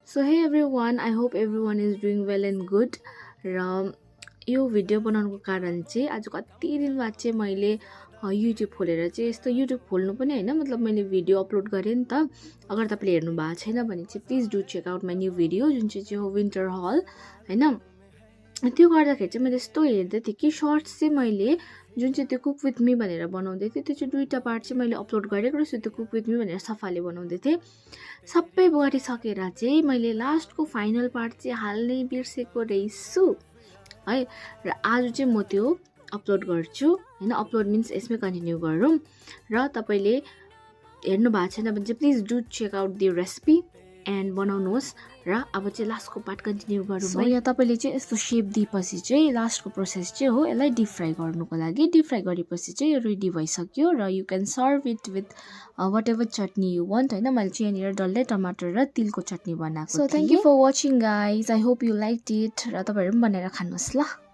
So hey everyone, I hope everyone is doing well and good. र यो video बनाउनुको कारण चाहिँ आज कति दिन बाद चाहिँ मैले युट्युब खोलेर चाहिँ यस्तो युट्युब खोल्नु पनि हैन, मतलब मैले भिडियो अपलोड गरेँ नि त। अगर तपाईले हेर्नु भएको छैन भने चाहिँ please do check out my new video जुन चाहिँ हो विन्टर हल हैन। त्यो गर्दाखेरि चाहिँ मैले यस्तो हेर्दै थिएँ कि सर्ट्स चाहिँ मैले जुन चाहिँ त्यो कुक विथ मी भनेर बनाउँदै थिएँ त्यो चाहिँ दुईटा पार्ट चाहिँ मैले अपलोड गरेको रहेछु। त्यो कुक विथ मी भनेर सफाले बनाउँदै थिएँ। सबै गरिसकेर चाहिँ मैले लास्टको फाइनल पार्ट चाहिँ हाल्नै बिर्सेको रहेछु है। र आज चाहिँ म त्यो अपलोड गर्छु हैन। अपलोड मिन्स यसमै कन्टिन्यू गरौँ। र तपाईले हेर्नु भएको छैन भने चाहिँ please do check out the recipe and बनाउनुहोस्। र अब चाहिँ लास्टको पार्ट कन्टिन्यू गरौँ है। यहाँ तपाईले चाहिँ यस्तो शेप दिएपछि चाहिँ लास्टको प्रोसेस चाहिँ हो यसलाई डिप फ्राई गर्नुको लागि। डिप फ्राई गरेपछि चाहिँ यो रेडी भइसक्यो र you can serve it with whatever chutney you want हैन। मैले चाहिँ यहाँनिर डल्लै टमाटर र तिलको चटनी बनाएको थिएँ। So thank you for watching guys, I hope you like it. र तपाईहरु पनि बनाएर खानुहोस् ल।